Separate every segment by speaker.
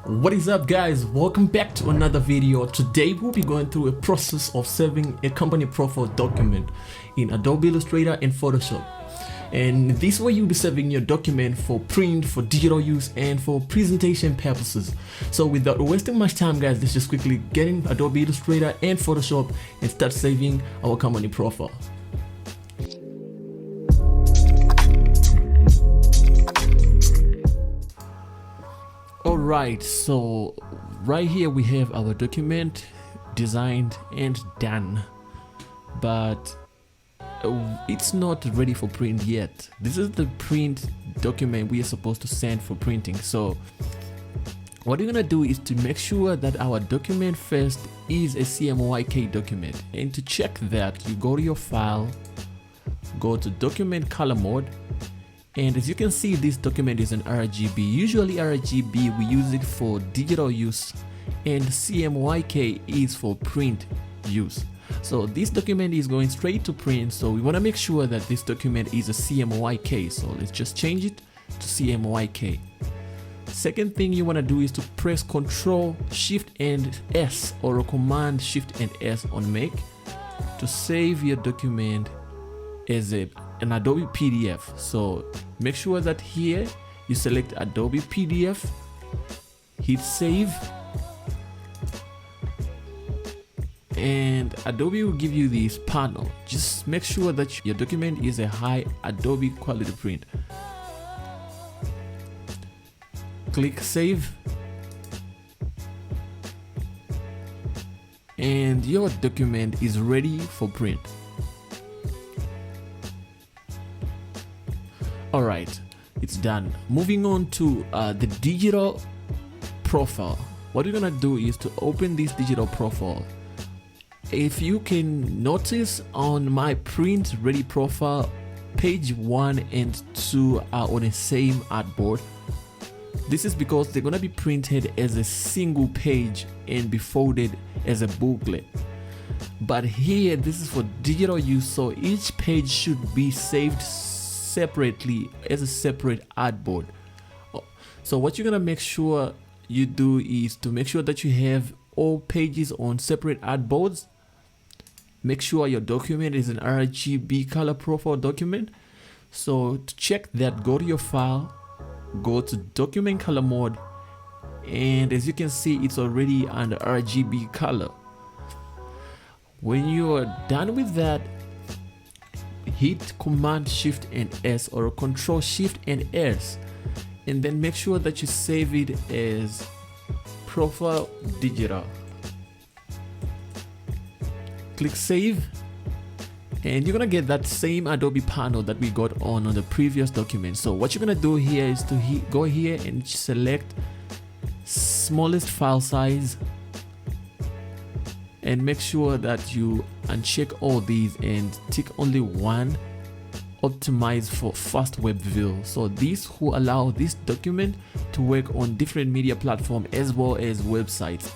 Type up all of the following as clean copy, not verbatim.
Speaker 1: What is up, guys? Welcome back to another video. Today we'll be going through a process of saving a company profile document in Adobe Illustrator and Photoshop. And this way you'll be saving your document for print, for digital use, and for presentation purposes. So without wasting much time, guys, let's just quickly get in Adobe Illustrator and Photoshop and start saving our company profile. Alright, so right here we have our document designed and done, but it's not ready for print yet. This is the print document we are supposed to send for printing. So what you're gonna do is to make sure that our document first is a CMYK document, and to check that, you go to your file, go to document color mode, and as you can see, this document is an RGB. Usually RGB, we use it for digital use, and CMYK is for print use. So this document is going straight to print, so we want to make sure that this document is a CMYK. So let's just change it to CMYK. Second thing you want to do is to press Ctrl Shift and S or Command Shift and S on Mac to save your document as an Adobe PDF. So make sure that here you select Adobe PDF, hit save, and Adobe will give you this panel. Just make sure that your document is a high Adobe quality print. Click save, and your document is ready for print. Alright, it's done. Moving on to the digital profile. What you're gonna do is to open this digital profile. If you can notice, on my print ready profile, page 1 and 2 are on the same artboard. This is because they're gonna be printed as a single page and be folded as a booklet. But here, this is for digital use, so each page should be saved separately as a separate artboard. So what you're gonna make sure you do is to make sure that you have all pages on separate artboards. Make sure your document is an RGB color profile document. So to check that, go to your file, go to document color mode, and as you can see, it's already under RGB color. When you are done with that, hit Command Shift and S or Control Shift and S, and then make sure that you save it as profile digital. Click save, and you're gonna get that same Adobe panel that we got on the previous document. So what you're gonna do here is to go here and select smallest file size, and make sure that you uncheck all these and tick only one, optimize for fast web view. So this will allow this document to work on different media platforms as well as websites,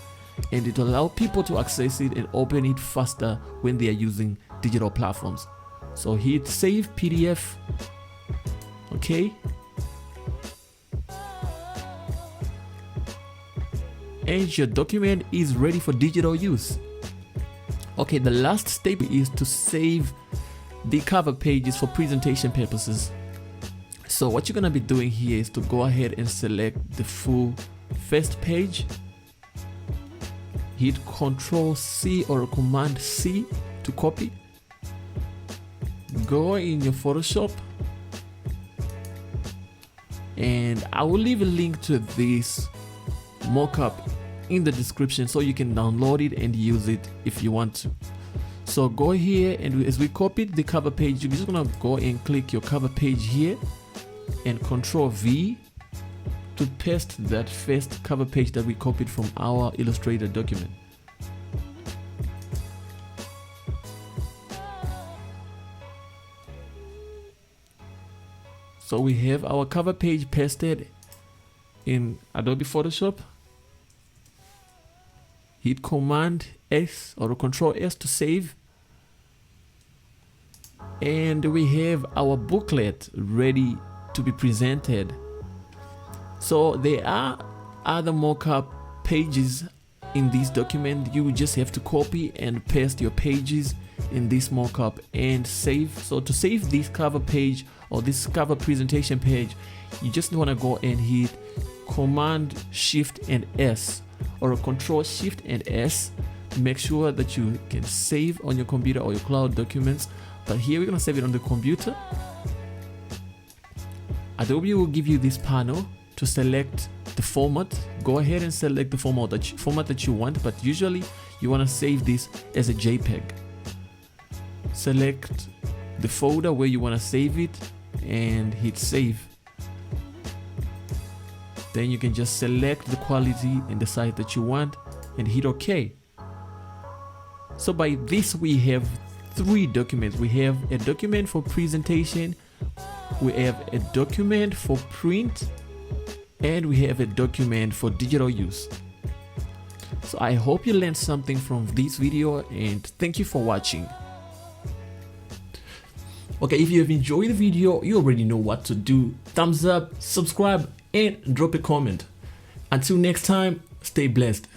Speaker 1: and it will allow people to access it and open it faster when they are using digital platforms. So hit save PDF. Okay, and your document is ready for digital use. Okay, the last step is to save the cover pages for presentation purposes. So what you're gonna be doing here is to go ahead and select the full first page, hit Ctrl C or Command C to copy, go in your Photoshop, and I will leave a link to this mockup in the description so you can download it and use it if you want to. So go here, and as we copied the cover page, you're just gonna go and click your cover page here and Control V to paste that first cover page that we copied from our Illustrator document. So we have our cover page pasted in Adobe Photoshop. Hit Command S or Control S to save, and we have our booklet ready to be presented. So there are other mockup pages in this document, you just have to copy and paste your pages in this mockup and save. So to save this cover page or this cover presentation page, you just want to go and hit Command Shift and S or Control Shift and S. Make sure that you can save on your computer or your cloud documents, but here we're going to save it on the computer. Adobe will give you this panel to select the format. Go ahead and select the format that you want, but usually you want to save this as a JPEG. Select the folder where you want to save it and hit save. Then you can just select the quality and the size that you want and hit OK. So by this we have 3 documents. We have a document for presentation, we have a document for print, and we have a document for digital use. So I hope you learned something from this video, and thank you for watching. Okay, if you have enjoyed the video, you already know what to do. Thumbs up, subscribe, and drop a comment. Until next time, stay blessed.